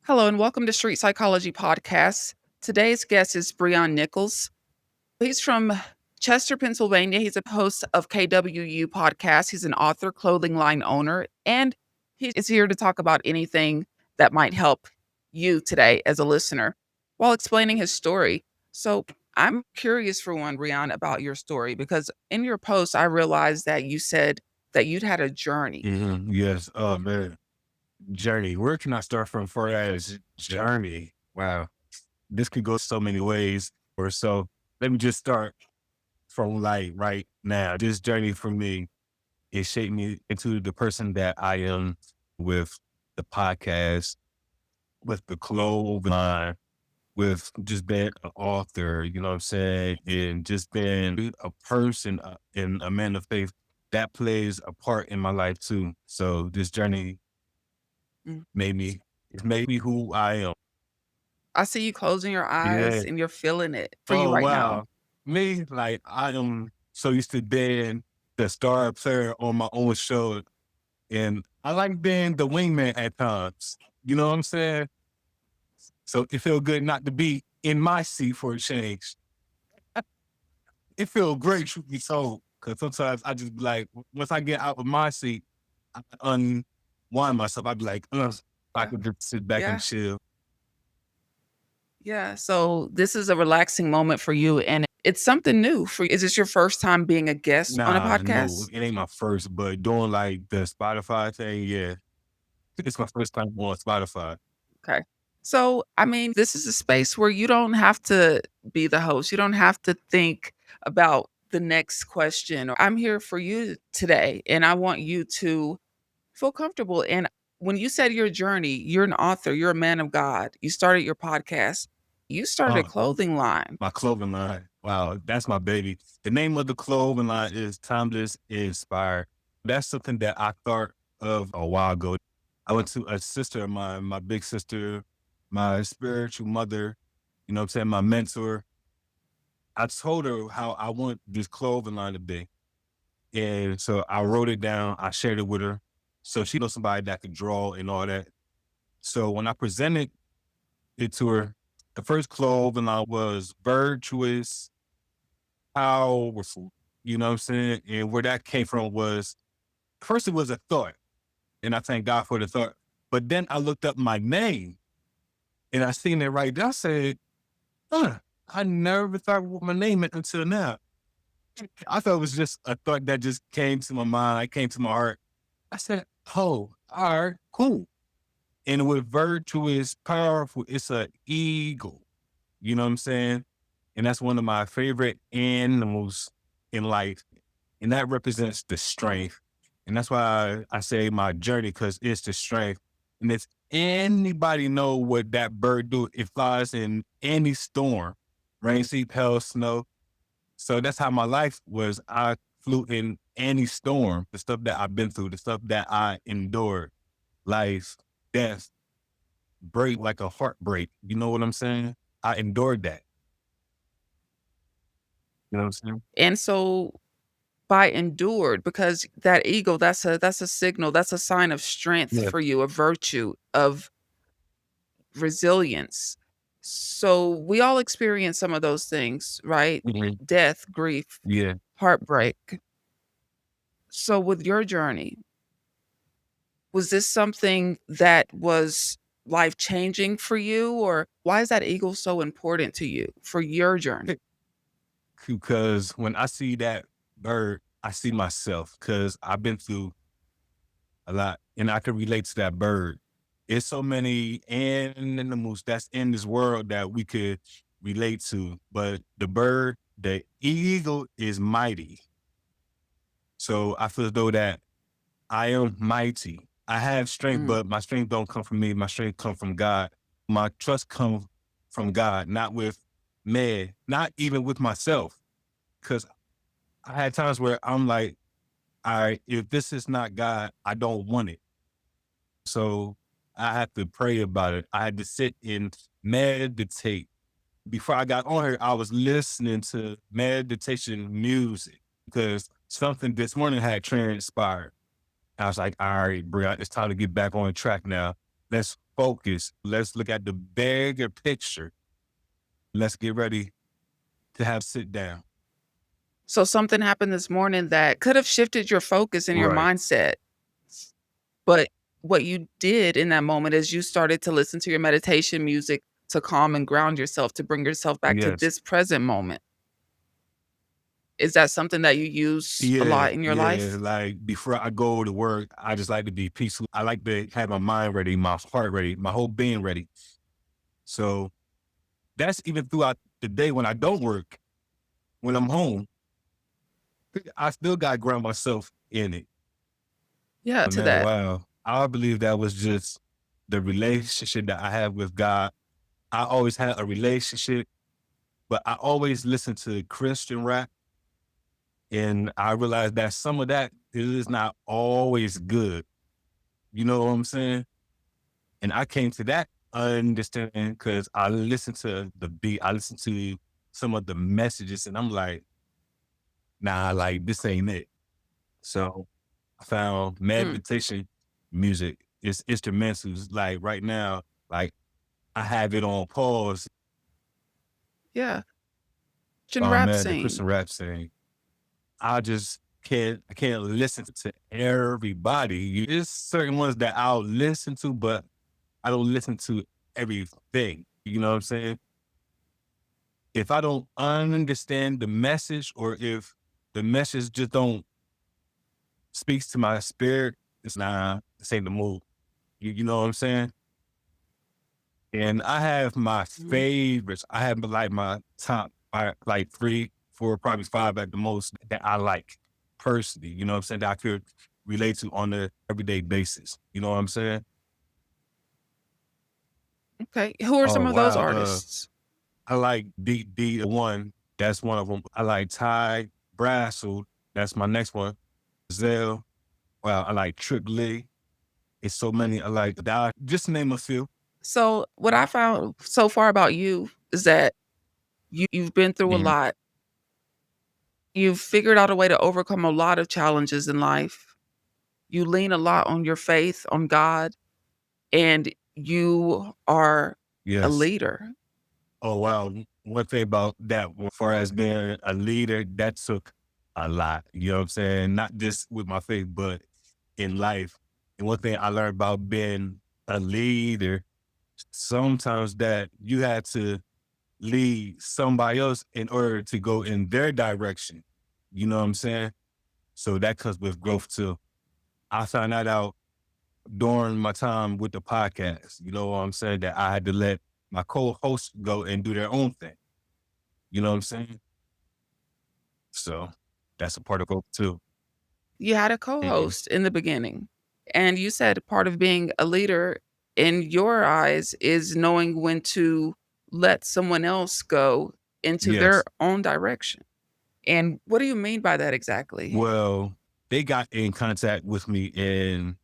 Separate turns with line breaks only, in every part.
Hello and welcome to Street Psychology Podcast. Today's guest is Breon Nichols. He's from Chester, Pennsylvania. He's a host of KWU podcast. He's an author, clothing line owner, and he is here to talk about anything that might help you today as a listener while explaining his story. So I'm curious for one, Breon, about your story because in your post, I realized that you said that you'd had a journey.
Yes. Oh man. Journey. Where can I start from for as journey? Wow. This could go so many ways. Or so let me just start from like right now. This journey for me, it shaped me into the person that I am with the podcast, with the clothes line, with just being an author, you know what I'm saying? And just being a person and a man of faith that plays a part in my life too. So this journey
Mm.
made me, it's made me who I am.
I see you closing your eyes
Yeah.
and you're feeling it for you
Oh,
right now.
wow. Me, like, I am so used to being the star player on my own show. And I like being the wingman at times. You know what I'm saying? So it feel good not to be in my seat for a change. It feel great, truth be told. Cause sometimes I just be like, once I get out of my seat, I unwind myself. I be like, I
Yeah.
could just sit back and
Yeah.
chill.
Yeah. So this is a relaxing moment for you and it's something new for you. Is this your first time being a guest on a
Nah, no,
podcast?
it ain't my first, but doing like the Spotify thing, yeah. It's my first time on Spotify.
Okay. So, I mean, this is a space where you don't have to be the host. You don't have to think about the next question. I'm here for you today and I want you to feel comfortable. And when you said your journey, you're an author, you're a man of God. You started your podcast. You started a
Oh,
clothing line.
my clothing line. Wow, that's my baby. The name of the clothing line is Timeless Inspired. That's something that I thought of a while ago. I went to a sister of mine, my big sister, my spiritual mother, you know what I'm saying, my mentor. I told her how I want this clothing line to be. And so I wrote it down, I shared it with her. So she knows somebody that could draw and all that. So when I presented it to her, the first clothing line was virtuous, powerful. You know what I'm saying? And where that came from was first it was a thought, and I thank God for the thought. But then I looked up my name and I seen it right there. I said, huh, I never thought what my name meant until now. I thought it was just a thought that just came to my mind, came to my heart. I said, oh, all right, cool. And with virtuous, powerful, it's an eagle. You know what I'm saying? And that's one of my favorite animals in life. And that represents the strength. And that's why I say my journey, because it's the strength. And if anybody know what that bird do, it flies in any storm, rain, sleet, hail, snow. So that's how my life was. I flew in any storm, the stuff that I've been through, the stuff that I endured, life, death, break like a heartbreak. You know what I'm saying? I endured that. You know what I'm saying?
And so by endured, because that eagle, that's a signal, that's a sign of strength
Yeah.
for you, a virtue of resilience. So we all experience some of those things, right?
Mhm.
Death, grief,
Yeah.
heartbreak. So with your journey, was this something that was life changing for you, or why is that eagle so important to you for your journey?
Because when I see that bird, I see myself because I've been through a lot and I can relate to that bird. It's so many animals that's in this world that we could relate to, but the bird, the eagle is mighty. So I feel as though that I am mighty. I have strength,
Mm,
but my strength don't come from me. My strength come from God. My trust comes from God, not with man, not even with myself. Cause I had times where I'm like, all right, if this is not God, I don't want it. So I had to pray about it. I had to sit and meditate. Before I got on here, I was listening to meditation music because something this morning had transpired. I was like, all right, bro, it's time to get back on track now. Let's focus. Let's look at the bigger picture. Let's get ready to have sit down.
So something happened this morning that could have shifted your focus and your
Right.
mindset, but what you did in that moment is you started to listen to your meditation music to calm and ground yourself, to bring yourself back to
Yes.
this present moment. Is that something that you use a
Yeah,
lot in your
yeah.
life?
Like before I go to work, I just like to be peaceful. I like to have my mind ready, my heart ready, my whole being ready. So that's even throughout the day when I don't work, when I'm home, I still got to ground myself in it.
Yeah,
But
to
man,
that.
wow. I believe that was just the relationship that I have with God. I always had a relationship, but I always listened to Christian rap. And I realized that some of that is not always good. You know what I'm saying? And I came to that understanding because I listened to the beat. I listened to some of the messages and I'm like, nah, like this ain't it. So I found
Mm,
meditation music. It's instrumentals. Like right now, like I have it on pause.
yeah. Christian
Oh
rap
man, the
scene.
Christian rap saying, I can't listen to everybody. There's certain ones that I'll listen to, but I don't listen to everything. You know what I'm saying? If I don't understand the message or if the message just don't speaks to my spirit, it's nah, this ain't the move. You know what I'm saying? And I have my
Mhm.
favorites. I have like my top like 3, 4, probably 5 at the most that I like personally. You know what I'm saying? That I could relate to on a everyday basis. You know what I'm saying?
Okay. Who are
Oh
some of those
wow.
artists?
I like D1. That's one of them. I like Ty Brassel. That's my next one. Zell. Wow. I like Trick Lee. It's so many. I like that. Just to name a few.
So, what I found so far about you is that you've been through a
Mhm.
lot. You've figured out a way to overcome a lot of challenges in life. You lean a lot on your faith, on God, and you are a
Yes.
leader.
Oh wow. One thing about that, as far as being a leader, that took a lot. You know what I'm saying? Not just with my faith, but in life. And one thing I learned about being a leader, sometimes that you had to lead somebody else in order to go in their direction. You know what I'm saying? So that comes with growth too. I found that out during my time with the podcast. You know what I'm saying? That I had to let my co-hosts go and do their own thing. You know what I'm saying? So that's a part of growth too.
You had a
Mhm.
co-host in the beginning, and you said part of being a leader in your eyes is knowing when to let someone else go into their
Yes.
own direction. And what do you mean by that exactly?
Well, they got in contact with me and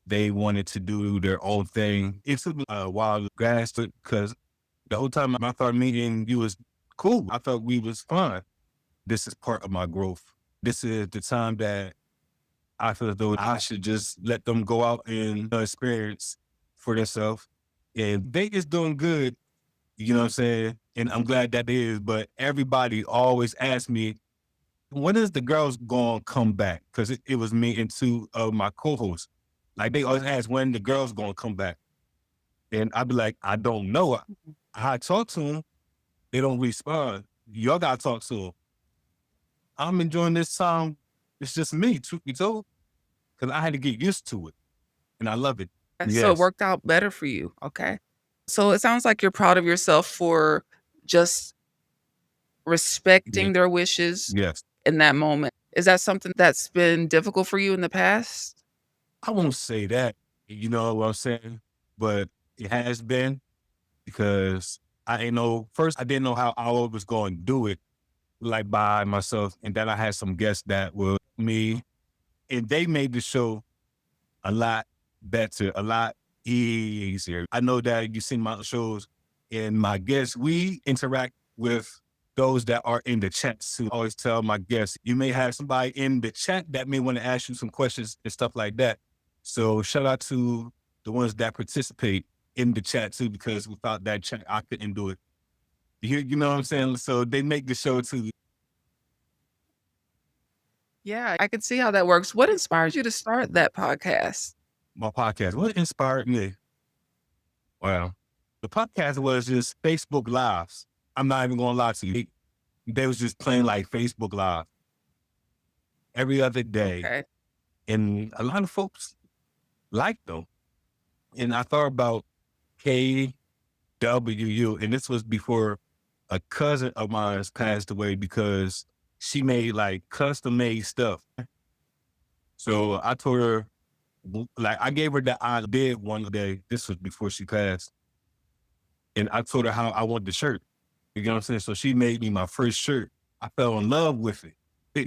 they wanted to do their own thing. It took me a while to grasp it because the whole time I thought me and you was cool. I thought we was fine. This is part of my growth. This is the time that I feel as though I should just let them go out and experience for themselves. And they is doing good, you know what I'm saying? And I'm glad that they is, but everybody always asks me, when is the girls gonna come back? Because it was me and 2 of my co-hosts. Like they always ask when the girls gonna come back. And I'd be like, I don't know. I talk to them, they don't respond. Y'all gotta talk to them. I'm enjoying this time. It's just me, truth be told, because I had to get used to it, and I love it.
So it
Yes.
worked out better for you, okay? So it sounds like you're proud of yourself for just
Yeah.
respecting their wishes
Yes.
in that moment. Is that something that's been difficult for you in the past?
I won't say that, you know what I'm saying? But it has been because I ain't know first I didn't know how I was going to do it like by myself. And then I had some guests that were me and they made the show a lot better, a lot easier. I know that you've seen my shows and my guests, we interact with those that are in the chat too. I always tell my guests, you may have somebody in the chat that may want to ask you some questions and stuff like that. So shout out to the ones that participate. in the chat too, because without that chat, I couldn't do it. You know what I'm saying? So they make the show too.
Yeah, I can see how that works. What inspired you to start that podcast?
My podcast. What inspired me? Well, the podcast was just Facebook Lives. I'm not even gonna lie to you. They was just playing like Facebook Live every other day.
Okay.
And a lot of folks liked them. And I thought about KWU, and this was before a cousin of mine passed away because she made like custom made stuff. So I told her, like, I gave her the idea one day. This was before she passed. And I told her how I want the shirt. You know what I'm saying? So she made me my first shirt. I fell in love with it.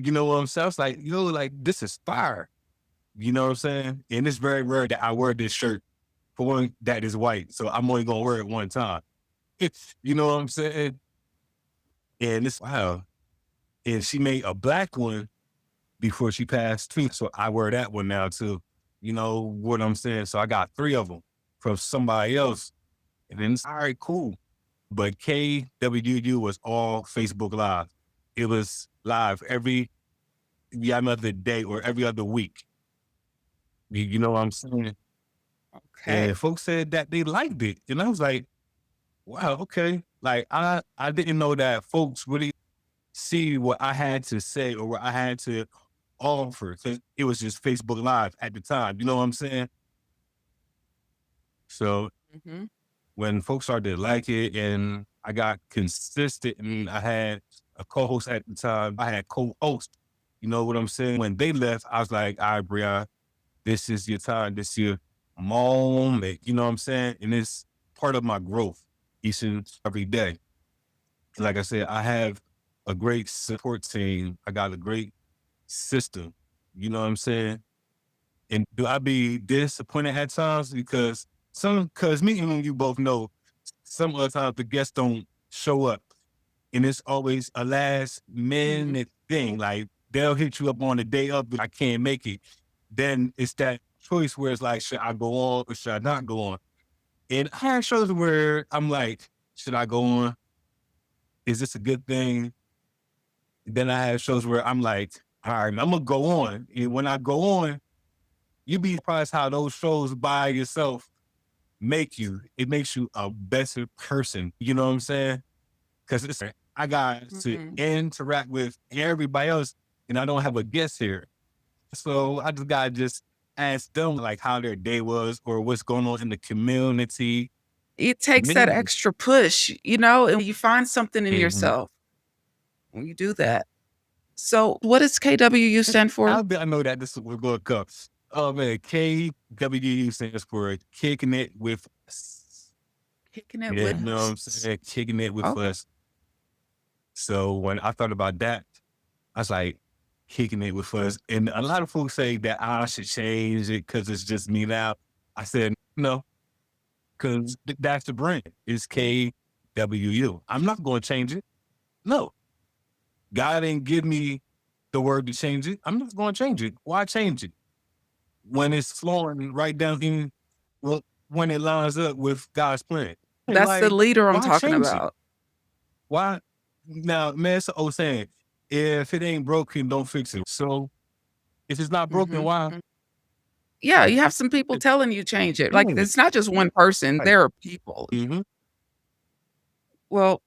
You know what I'm saying? I was like, yo, like, this is fire. You know what I'm saying? And it's very rare that I wear this shirt. For one, that is white. So I'm only gonna wear it one time. You know what I'm saying? And it's wow. And she made a black one before she passed too. So I wear that one now too. You know what I'm saying? So I got 3 of them from somebody else. And then it's all right, cool. But KWU was all Facebook Live. It was live every other day or every other week. You know what I'm saying?
Okay.
And folks said that they liked it. And I was like, wow, okay. Like I didn't know that folks really see what I had to say or what I had to offer. Cause it was just Facebook Live at the time. You know what I'm saying? So
Mhm.
when folks started to like it and I got consistent and I had a co-host at the time, I had co-host, you know what I'm saying? When they left, I was like, all right, Breon, this is your time. This is your moment, you know what I'm saying? And it's part of my growth each and every day. Like I said, I have a great support team. I got a great system, you know what I'm saying? And do I be disappointed at times? Because me and you both know some other times the guests don't show up. And it's always a last
Mhm.
minute thing. Like they'll hit you up on the day of, but I can't make it. Then it's that choice where it's like, should I go on or should I not go on? And I had shows where I'm like, should I go on? Is this a good thing? Then I have shows where I'm like, all right, I'm gonna go on. And when I go on, you'd be surprised how those shows by yourself make you. It makes you a better person. You know what I'm saying? Because it's I got to
Mhm.
interact with everybody else, and I don't have a guest here. So I just gotta just ask them like how their day was or what's going on in the community.
It takes that
Me.
extra push, you know, and you find something in
Mhm.
yourself when you do that. So, what does KWU stand for?
I know that this was going to come. Oh man, KWU stands for kicking it with us.
Kicking it
Yeah,
with
you know what I'm
us.
saying? Kicking it with
Okay.
us. So when I thought about that, I was like, kicking it with us. And a lot of folks say that I should change it because it's just me now. I said, no, because that's the brand. It's KWU. I'm not going to change it. No, God didn't give me the word to change it. I'm not going to change it. Why change it when it's flowing right down in, well, when it lines up with God's plan?
That's the
Like,
leader I'm
why
talking
change it?
about.
Why? Now, man, it's an old saying, if it ain't broken, don't fix it. So if it's not broken,
Mhm.
why?
Yeah, you have some people telling you change it. Like,
Yeah.
it's not just one person,
Right.
there are people.
Mhm.
Well,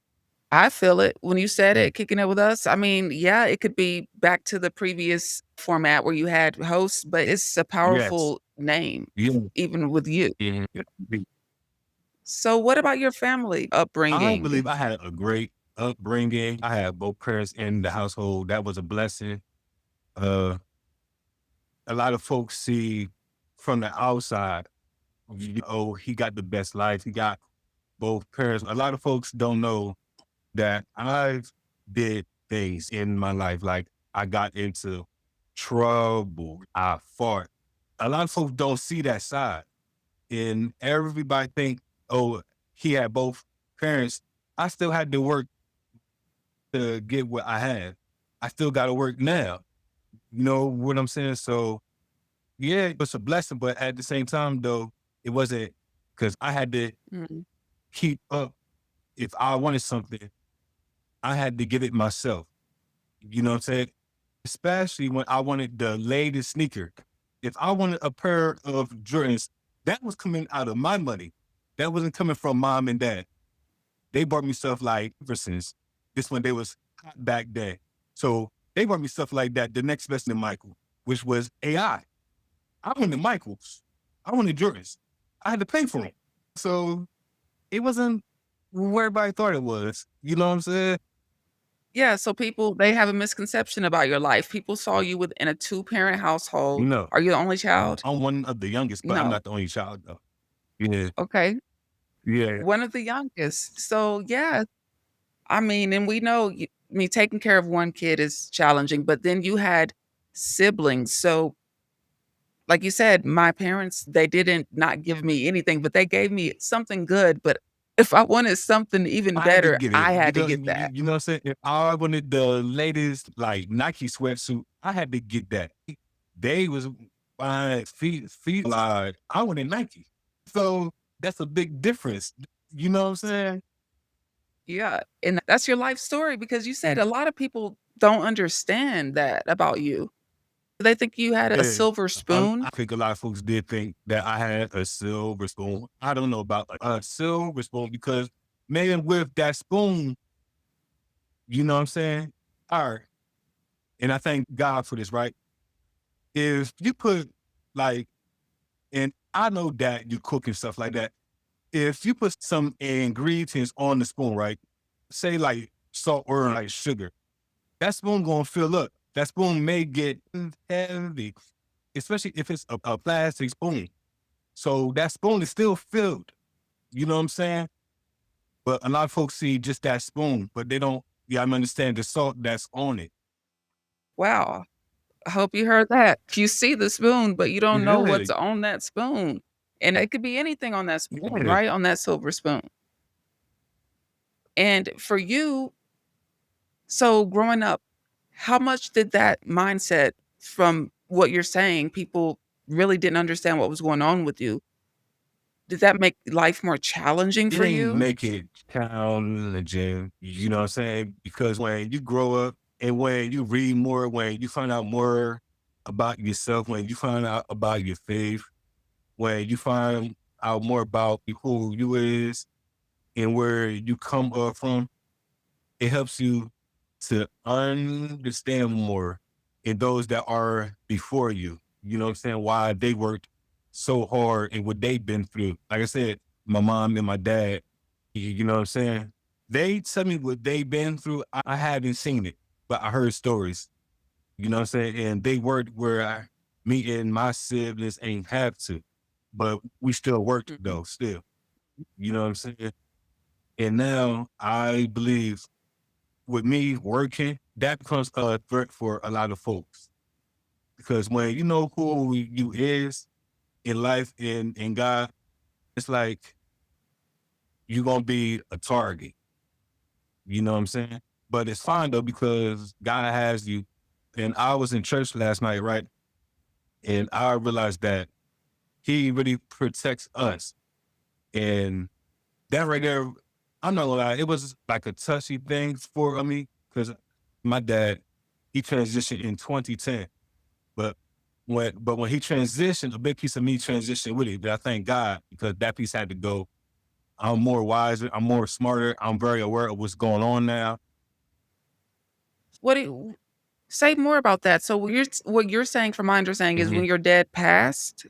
I feel it when you said it, kicking it with us. I mean, yeah, it could be back to the previous format where you had hosts, but it's a
Yes.
powerful name,
Yeah.
even with you.
Mhm.
So, what about your family
I
upbringing?
believe I had a great upbringing. I had both parents in the household. That was a blessing. Uh, a lot of folks see from the outside, oh, he got the best life. He got both parents. A lot of folks don't know that I've did things in my life. Like I got into trouble. I fought. A lot of folks don't see that side. And everybody think, oh, he had both parents. I still had to work to get what I had. I still got to work now. You know what I'm saying? So yeah, it was a blessing, but at the same time, though, it wasn't. because I had to
Mhm.
keep up. If I wanted something, I had to get it myself. You know what I'm saying? Especially when I wanted the latest sneaker. If I wanted a pair of Jordans, that was coming out of my money. That wasn't coming from mom and dad. They bought me stuff like Eversons. This one they was hot back then. So they bought me stuff like that. The next best to Michael, which was AI. I wanted Michaels. I wanted Jordans. I had to pay for them. So it wasn't where everybody thought it was. You know what I'm saying?
Yeah, so people, they have a misconception about your life. People saw you within a two-parent household.
No.
Are you the only child?
I'm one of the youngest, but I'm
No.
not the only child though. Yeah.
Okay.
Yeah.
One of the youngest. So, yeah, I mean, and we know taking care of one kid is challenging, but then you had siblings. So, like you said, my parents, they didn't not give me anything, but they gave me something good. But if I wanted something even
I had to
better,
get it.
I had to get that.
You know what I'm saying? If I wanted the latest like Nike sweatsuit, I had to get that. They was buying feet like I wanted Nike. So that's a big difference. You know what I'm saying?
Yeah, and that's your life story because you said a lot of people don't understand that about you. They think you had a
Yeah.
silver spoon.
I think a lot of folks did think that I had a silver spoon. I don't know about a silver spoon because man, with that spoon, you know what I'm saying? All right. And I thank God for this, right? If you put like, and I know that you cook and stuff like that. If you put some ingredients on the spoon, right? Say like salt or like sugar, that spoon gonna fill up. That spoon may get heavy, especially if it's a plastic spoon. So that spoon is still filled. You know what I'm saying? But a lot of folks see just that spoon, but they don't, yeah, I understand the salt that's on it.
Wow, I hope you heard that. You see the spoon, but you don't know
Yeah.
what's on that spoon, and it could be anything on that spoon,
Yeah.
right? On that silver spoon. And for you, so growing up, how much did that mindset from what you're saying, people really didn't understand what was going on with you. Did that make life more challenging
It
for
ain't
you?
make it challenging, you know what I'm saying? Because when you grow up and when you read more, when you find out more about yourself, when you find out about your faith, when you find out more about who you is and where you come up from, it helps you to understand more in those that are before you. You know what I'm saying? Why they worked so hard and what they've been through. Like I said, my mom and my dad, you know what I'm saying? They tell me what they've been through. I haven't seen it, but I heard stories. You know what I'm saying? And they worked where me and my siblings ain't have to, but we still worked
Mhm.
though, still. You know what I'm saying? And now I believe with me working, that becomes a threat for a lot of folks. Because when you know who you is in life in God, it's like you're gonna be a target. You know what I'm saying? But it's fine though because God has you. And I was in church last night, right? And I realized that He really protects us. And that right there, I'm not gonna lie, it was like a touchy thing for me because my dad, he transitioned in 2010. But when he transitioned, a big piece of me transitioned with it. But I thank God because that piece had to go. I'm more wiser. I'm more smarter. I'm very aware of what's going on now.
What do you say more about that? So what you're saying from my understanding is
Hmm.
when your dad passed,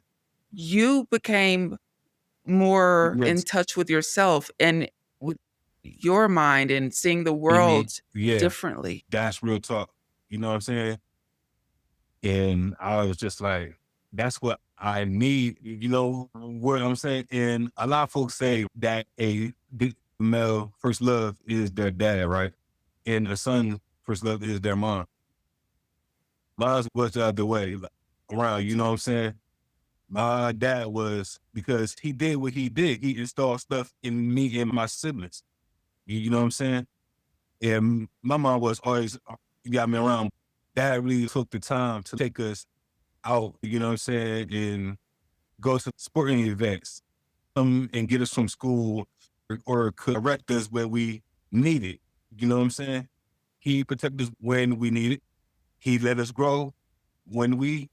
you became more in
Yes.
touch with yourself and with your mind and seeing the
Hmm.
world
Yeah,
differently.
that's real talk. You know what I'm saying? And I was just like, that's what I need. You know what I'm saying? And a lot of folks say that a big male first love is their dad, right? And a son first love is their mom. Mine was the other way like, around, you know what I'm saying? My dad was because he did what he did. He installed stuff in me and my siblings. You know what I'm saying? And my mom was always got me around. Dad really took the time to take us out, you know what I'm saying, and go to sporting events. come and get us from school or correct us where we need it. You know what I'm saying? He protected us when we needed. He let us grow when we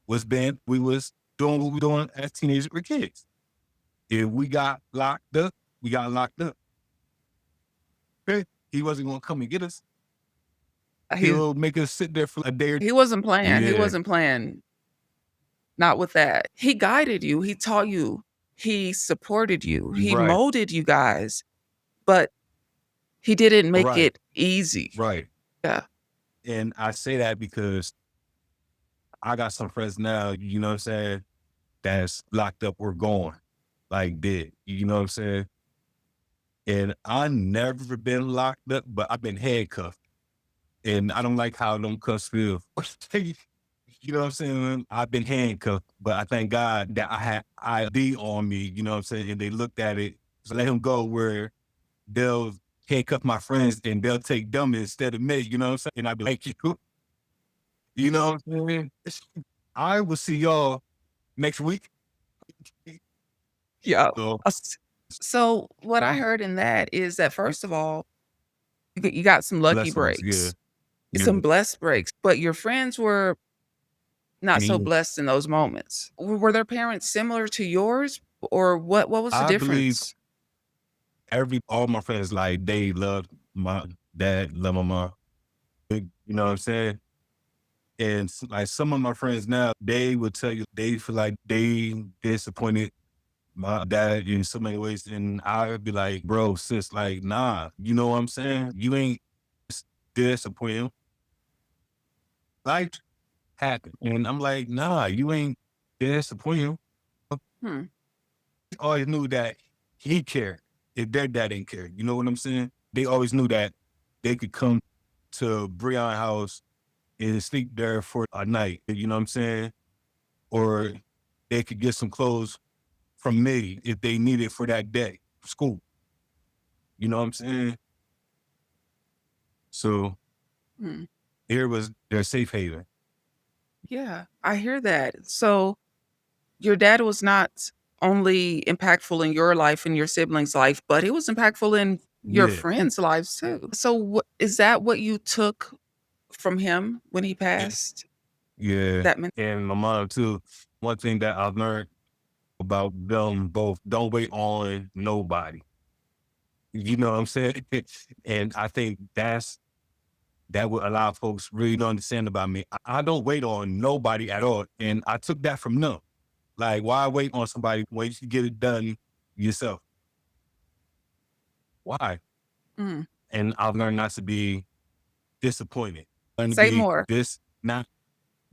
was bent. We was doing what we doing as teenagers or kids. If we got locked up, we got locked up. Okay? He wasn't gonna come and get us.
He
He'll make us sit there for a day or
he wasn't playing. He
yeah,
wasn't playing. Not with that. He guided you. He taught you. He supported you. He
right,
molded you guys, but he didn't make
right,
it easy.
right.
Yeah.
And I say that because I got some friends now, you know what I'm saying, that's locked up or gone, like dead. You know what I'm saying? And I never been locked up, but I've been handcuffed. And I don't like how them cuffs feel. You know what I'm saying? I've been handcuffed, but I thank God that I had ID on me, you know what I'm saying? And they looked at it, so let him go where they'll handcuff my friends and they'll take them instead of me, you know what I'm saying? And I'd be like, you know what I'm saying? I will see y'all next week.
Yeah.
So
So what I heard in that is that first of all, you got some lucky
blessings, yeah.
breaks,
Yeah.
some blessed breaks, but your friends were not so
And
blessed in those moments. Were their parents similar to yours, or what was the
I believe
difference?
all my friends, like, they love my dad, love my mom. You know what I'm saying? And like some of my friends now, they will tell you they feel like they disappointed my dad in so many ways. And I would be like, bro, sis, like, nah, you know what I'm saying? You ain't disappointed him. Life happened. And I'm like, nah, you ain't disappointed him.
Hmm.
Always knew that he cared if their dad didn't care. You know what I'm saying? They always knew that they could come to Breon house and sleep there for a night. You know what I'm saying? Or they could get some clothes from me if they need it for that day, school. You know what I'm saying? So
Hmm.
here was their safe haven.
Yeah, I hear that. So your dad was not only impactful in your life and your siblings' life, but he was impactful in your
Yeah.
friends' lives too. So is that what you took from him when he
Yeah.
passed?
Yeah.
That meant
And my mom too. One thing that I've learned about them both, don't wait on nobody. You know what I'm saying? And I think that would allow folks really to understand about me. I don't wait on nobody at all. And I took that from them. Like, why wait on somebody when you can get it done yourself? Why?
mm,
And I've learned not to be disappointed. Learn to
say
be
more.
not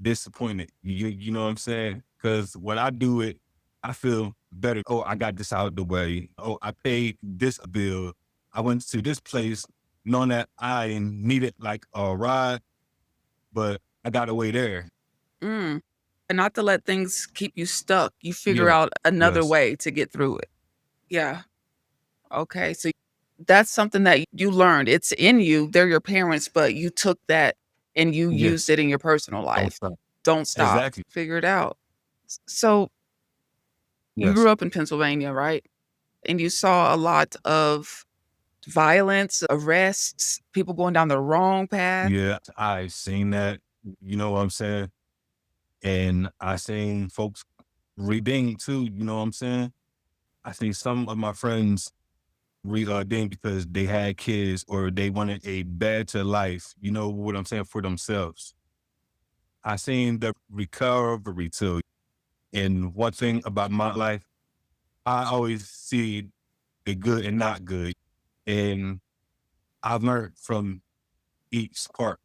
disappointed. You know what I'm saying? Because when I do it, I feel better. Oh, I got this out the way. Oh, I paid this bill. I went to this place knowing that I needed like a ride, but I got away there.
Mm. And not to let things keep you stuck. You figure
Yeah.
out another
Yes.
way to get through it. Yeah. Okay. So that's something that you learned. It's in you. They're your parents, but you took that and you used
Yes.
it in your personal
Don't
life.
stop.
Don't stop.
Exactly.
Figure it out. So you
Yes.
grew up in Pennsylvania, right? And you saw a lot of violence, arrests, people going down the wrong path.
Yeah. I seen that. You know what I'm saying? And I seen folks redeem too. You know what I'm saying? I seen some of my friends redeem because they had kids or they wanted a better life. You know what I'm saying, for themselves. I seen the recovery too. And one thing about my life, I always see the good and not good. And I've learned from each part.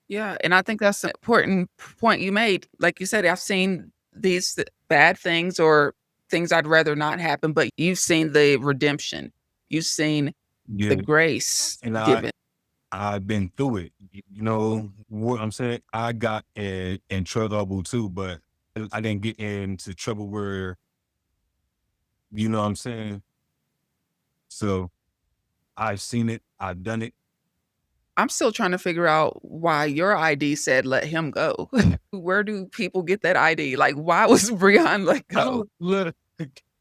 Yeah, and I think that's an important point you made. Like you said, I've seen these bad things or things I'd rather not happen, but you've seen the redemption. You've seen the
Yeah.
grace
And
given.
I've been through it. You know what I'm saying? I got in trouble too, but I didn't get into trouble where, you know what I'm saying? So I've seen it, I've done it.
I'm still trying to figure out why your ID said let him go. Where do people get that ID? Like, why was Breon let
I
go?
don't look.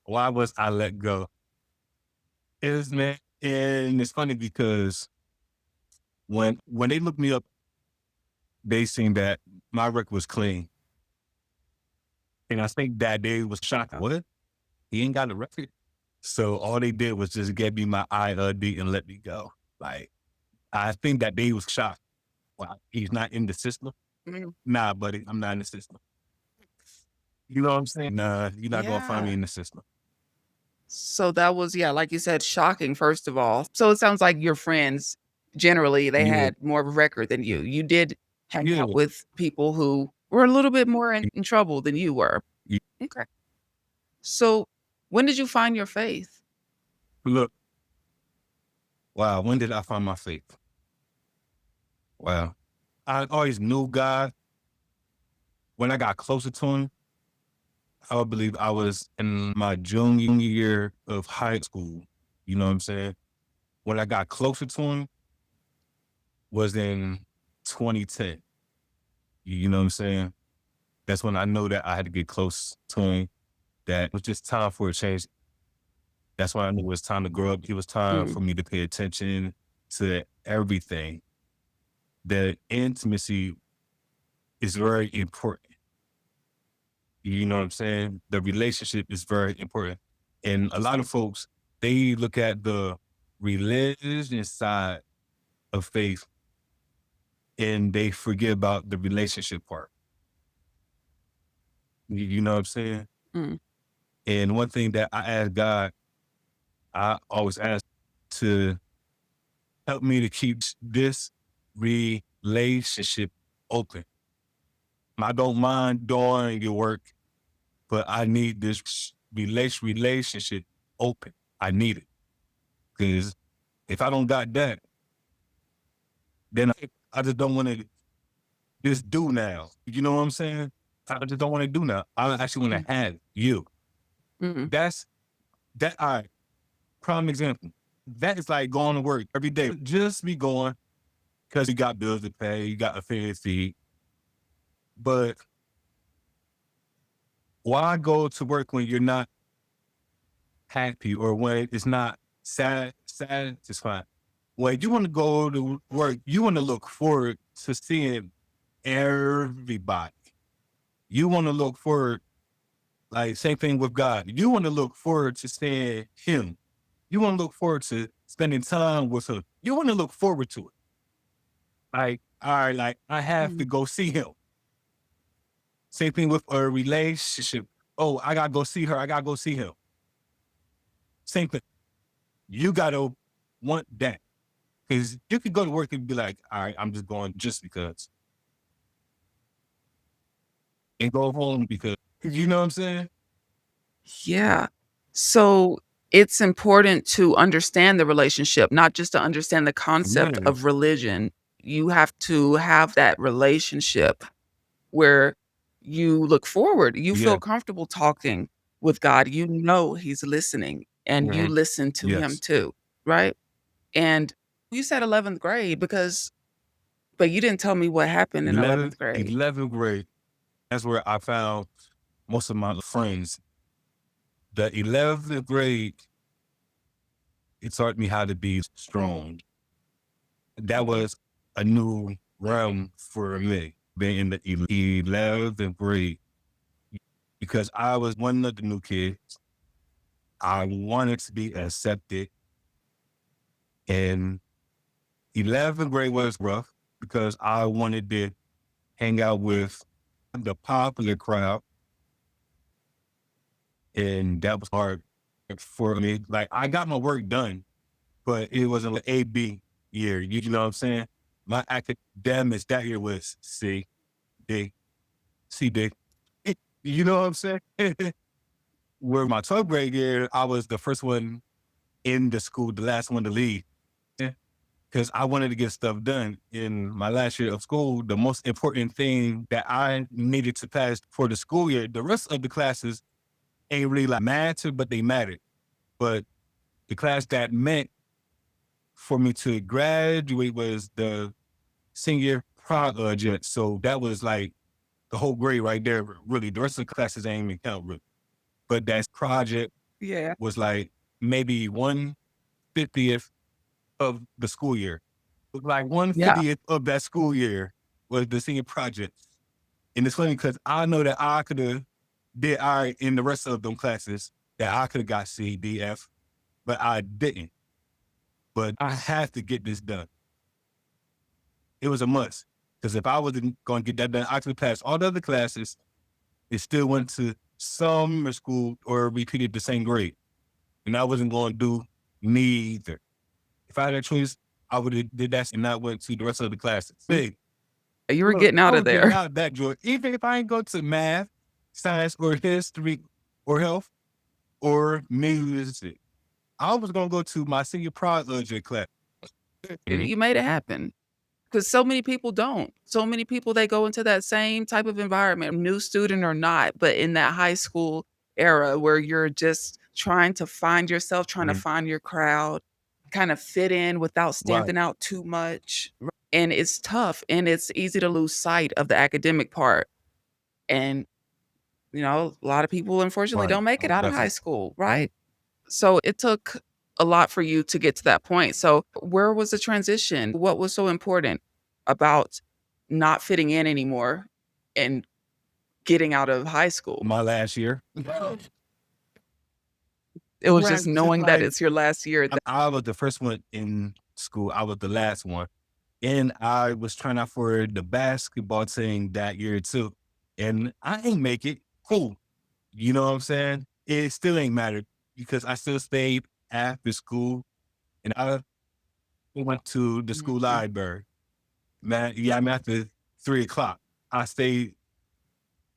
why was I let go? Is man, and it's funny because when they looked me up, they seen that my record was clean, and I think that day was shocked. What? He ain't got a record. So all they did was just get me my ID and let me go. Like I think that they was shocked. Wow, he's not in the system.
Mm,
Nah, buddy, I'm not in the system. You know what I'm saying? Nah, you're not gonna find me
yeah.
in the system.
So that was, yeah, like you said, shocking, first of all. So it sounds like your friends, generally, they
Yeah,
had more of a record than you. You did hang
yeah.
out with people who were a little bit more in trouble than you were.
Y-
Okay. So when did you find your faith?
Look, wow, when did I find my faith? Wow. I always knew God. When I got closer to him, I believe I was in my junior year of high school. You know what I'm saying? When I got closer to him was in 2010. You know what I'm saying? That's when I know that I had to get close to him. That it was just time for a change. That's when I knew it was time to grow up. It was time
Mm,
for me to pay attention to everything. The intimacy is very important. You know what I'm saying? The relationship is very important. And a lot of folks, they look at the religion side of faith and they forget about the relationship part. You know what I'm saying?
mm,
And one thing that I ask God, I always ask to help me to keep this relationship open. I don't mind doing your work, but I need this relationship open. I need it. Because if I don't got that, then I just don't want to just do now. You know what I'm saying? I just don't want to do now. I actually want
mm,
to have you.
mm.
That's that. All right. Prime example. That is like going to work every day. Just be going because you got bills to pay, you got a fair feed. But why go to work when you're not happy or when it's not satisfying? When you want to go to work, you want to look forward to seeing everybody. You want to look forward, like same thing with God. You want to look forward to seeing Him. You want to look forward to spending time with Him. You want to look forward to it. Like, all right, like I have to
Mm,
go see Him. Same thing with a relationship. Oh, I gotta go see her. I gotta go see him. Same thing. You gotta want that because you could go to work and be like, all right, I'm just going just because, and go home because you know what I'm saying?
yeah. So it's important to understand the relationship, not just to understand the concept
Yeah,
of religion. You have to have that relationship where you look forward, you feel
yeah,
comfortable talking with God, you know He's listening, and you
hmm,
listen to Him
yes.
too, right? And you said 11th grade because but you didn't tell me what happened in
11th,
11th grade.
11th grade. That's where I found most of my friends. The 11th grade, it taught me how to be strong. That
Mhm,
was a new realm for me, being in the 11th grade because I was one of the new kids. I wanted to be accepted. And 11th grade was rough because I wanted to hang out with the popular crowd. And that was hard for me. Like I got my work done, but it wasn't like AB year. You know what I'm saying? My academics that year was D, D. You know what I'm saying? Where my 12th grade year, I was the first one in the school, the last one to leave. Because I wanted to get stuff done in my last year of school. The most important thing that I needed to pass for the school year, the rest of the classes ain't really like matter, but they mattered. But the class that meant for me to graduate was the senior project. So that was like the whole grade right there. Really, the rest of the classes ain't even count really. But that's project.
Yeah.
was like maybe 1/50th of the school year. It was like
Yeah.
1/50th of that school year was the senior project. And it's funny because I know that I could have did all right in the rest of them classes, that I could have got C, D, F, but I didn't. But I had to get this done. It was a must. Because if I wasn't going to get that done, I could have passed all the other classes. It still went to summer school or repeated the same grade. And I wasn't going to do neither. If I had a choice, I would have did that and not went to the rest of the classes.
Mm.
Big.
You were
Look,
getting
I
out of
was getting
there.
out of that joy. Even if I ain't go to math, science, or history, or health, or music, I was gonna go to my senior project class. Mhm.
You made it happen. Because so many people don't. So many people, they go into that same type of environment, new student or not, but in that high school era where you're just trying to find yourself, trying to
Mhm.
find your crowd, kind of fit in without
Right,
standing out too much. And it's tough and it's easy to lose sight of the academic part. And, a lot of people unfortunately
right,
don't make it out of high
definitely.
school, right? So it took a lot for you to get to that point. So where was the transition? What was so important about not fitting in anymore and getting out of high school?
My last year.
It was just
Right, just
knowing that
like
it's your last year.
I was the first one in school. I was the last one. And I was trying out for the basketball team that year too. And I ain't make it. Cool. You know what I'm saying? It still ain't mattered because I still stayed after school and I went to the school
Mhm.
library. Man, yeah, I'm after 3 o'clock. I stayed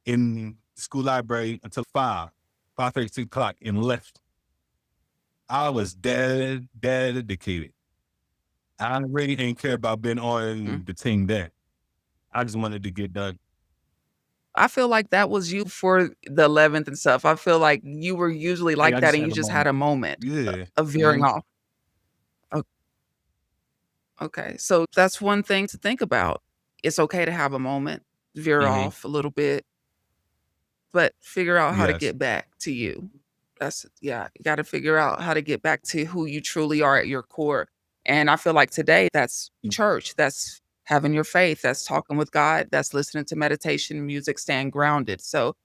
in the school library until 5:30, 6 o'clock and left. I was dead dedicated. I really didn't care about being
Mm.
on the team then. I just wanted to get done.
I feel like that was you for the 11th and stuff. I feel like you were usually
Like
like
I
that
just
and
had
you
a
just had
moment.
a moment
Yeah.
of veering
Mhm.
off. O Okay, so that's one thing to think about. It's okay to have a moment, veer
Mhm.
off a little bit, but figure out how to
Yes.
get back to you. Yeah, you gotta figure out how to get back to who you truly are at your core. And I feel like today that's
Mm.
church, that's having your faith, that's talking with God, that's listening to meditation music, staying grounded. So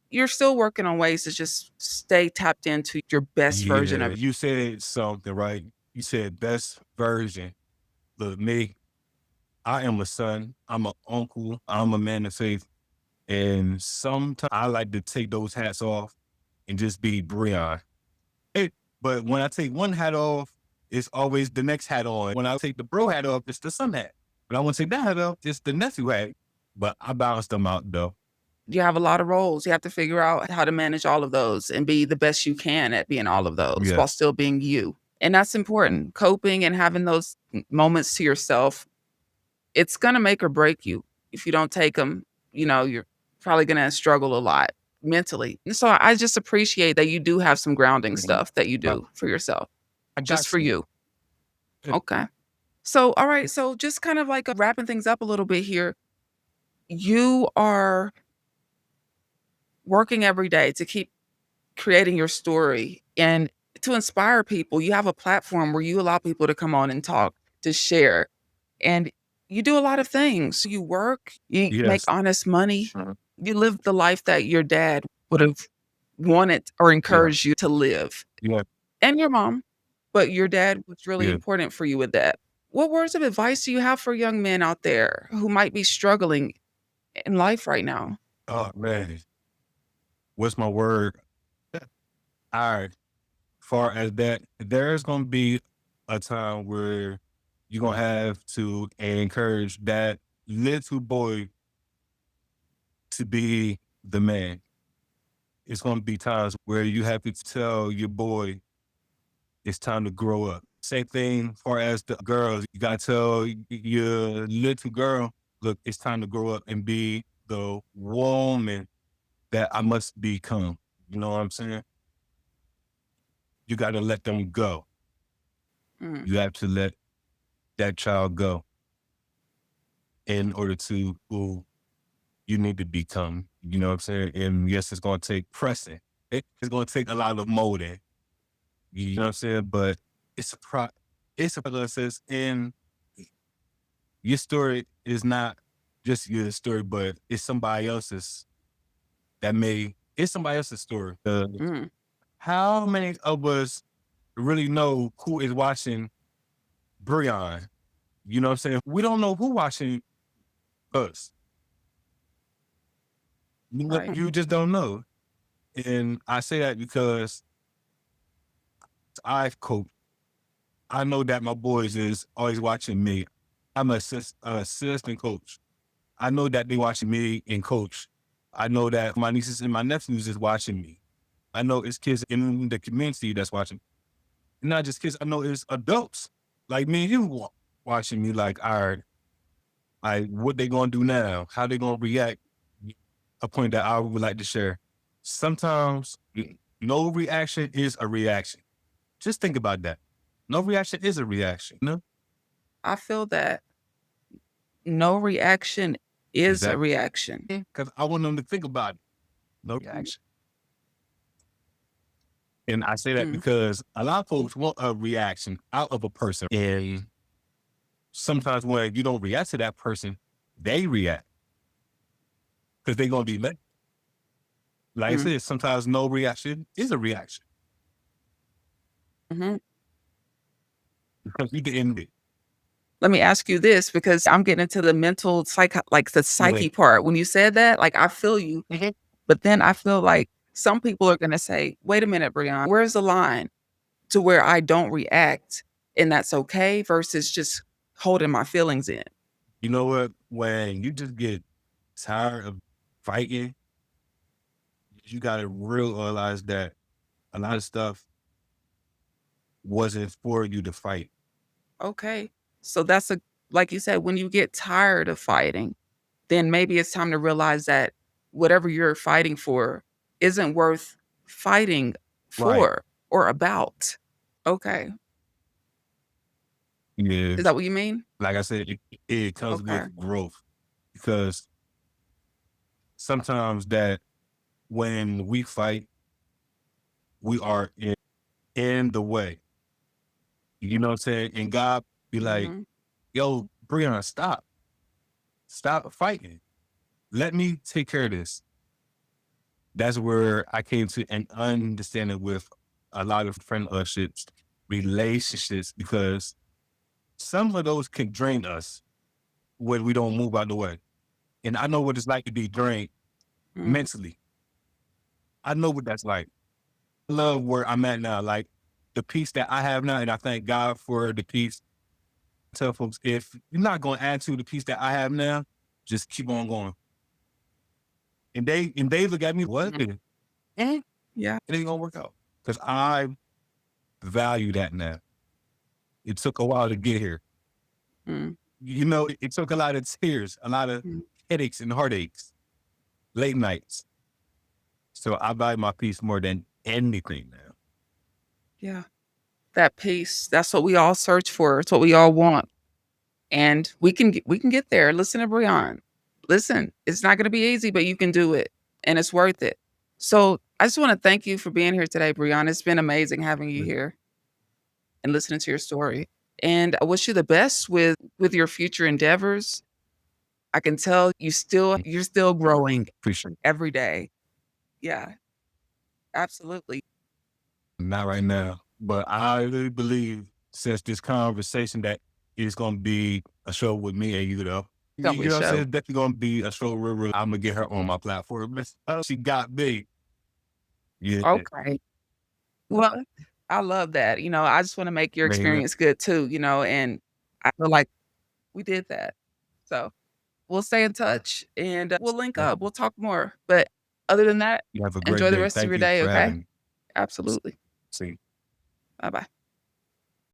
you're still working on ways to just stay tapped into your best version
Yeah.
of
You said something, right? You said best version. Look, me, I am a son. I'm an uncle. I'm a man of faith. And sometimes I like to take those hats off and just be Breon. Hey, but when I take one hat off, it's always the next hat on. When I take the bro hat off, it's the son hat. When I want to take that hat off, it's the nephew hat. But I balance them out though.
you have a lot of roles. You have to figure out how to manage all of those and be the best you can at being all of those while
Yes.
still being you. And that's important. Coping and having those moments to yourself, it's gonna make or break you. If you don't take them, you're probably gonna struggle a lot mentally. And so I just appreciate that you do have some grounding
Mhm.
stuff that you
Uh,
do for yourself,
I
just
got
for
you.
you. Okay. So, all right. So, just kind of like wrapping things up a little bit here. You are working every day to keep creating your story and to inspire people. You have a platform where you allow people to come on and talk, to share. And you do a lot of things. You work, you make
Yes.
honest money,
Uh,
you live the life that your dad would have wanted or
yeah.
encouraged you to live,
Yeah.
and your mom, but your dad was really
Yeah.
important for you with that. What words of advice do you have for young men out there who might be struggling in life right now?
Oh man. What's my word? All right. Far as that, there's gonna be a time where you're gonna have to encourage that little boy to be the man. It's gonna be times where you have to tell your boy it's time to grow up. Same thing far as the girls. You gotta tell your little girl, look, it's time to grow up and be the woman that I must become. You know what I'm saying? You gotta let them go.
Mm.
You have to let that child go in order to who you need to become. You know what I'm saying? And yes, it's gonna take pressing. It's gonna take a lot of molding. You know what I'm saying? But it's a process, and your story is not just your story, but it's somebody else's it's somebody else's story.
Mm,
How many of us really know who is watching Breon? You know what I'm saying? We don't know who watching us.
right.
You just don't know. And I say that because I've coached. I know that my boys is always watching me. I'm assistant coach. I know that they watching me and coach. I know that my nieces and my nephews is watching me. I know it's kids in the community that's watching. And not just kids. I know it's adults like me and you watching me. Like, all right, what they gonna do now? How they gonna react? A point that I would like to share. Sometimes no reaction is a reaction. Just think about that. No reaction is a reaction. No,
I feel that no reaction is a
exactly.
reaction.
Because I want them to think about it. No reaction. And I say that
Mm,
because a lot of folks want a reaction out of a person. And sometimes when you don't react to that person, they react because they're going to be like I
mm,
said, sometimes no reaction is a reaction
mhm.
because you can end it.
Let me ask you this because I'm getting into the mental like the
Like,
psyche part. When you said that, like I feel you,
mhm.
but then I feel like some people are gonna say, "Wait a minute, Breon, where's the line to where I don't react and that's okay versus just holding my feelings in?"
You know what? When you just get tired of fighting, you got to realize that a lot of stuff wasn't for you to fight.
Okay. So that's a like you said, when you get tired of fighting, then maybe it's time to realize that whatever you're fighting for isn't worth fighting
Right.
for or about. Okay. Is
Yes.
that what you mean?
Like I said, it comes
Okay.
with growth because sometimes that when we fight, we are in the way. You know what I'm saying? And God be like,
Mhm.
yo, Breon, stop. Stop fighting. Let me take care of this. That's where I came to an understanding with a lot of friendships, relationships, because some of those can drain us when we don't move out the way. And I know what it's like to be drained
Mm.
mentally. I know what that's like. I love where I'm at now. Like the peace that I have now, and I thank God for the peace. I tell folks, if you're not going to add to the peace that I have now, just keep on going. And they look at me, what?
Mhm.
It
Yeah.
ain't gonna work out. Because I value that now. It took a while to get here.
Mm.
You know, it took a lot of tears, a lot of
Mm.
headaches and heartaches, late nights. So I value my peace more than anything now.
Yeah. That peace, that's what we all search for. It's what we all want. And we can get there. Listen to Breon. Listen, it's not gonna be easy, but you can do it, and it's worth it. So, I just wanna thank you for being here today, Breon. It's been amazing having you here and listening to your story. And I wish you the best with your future endeavors. I can tell you're still growing
Appreciate it.
every day. Yeah, absolutely.
Not right now. But I really believe since this conversation that it's gonna be a show with me and you though.
Gonna be
You
a
know what I'm saying?
show.
It's definitely gonna be a show where I'm gonna get her on my platform. She got me. Yeah.
Okay. Well, I love that. I just wanna make your
Man,
experience good too, and I feel like we did that. So, we'll stay in touch and, we'll link up. We'll talk more. But other than that,
you have a great
enjoy the
day.
rest of
Thank
your
you
day,
for
okay?
having me.
Absolutely.
See.
Bye-bye.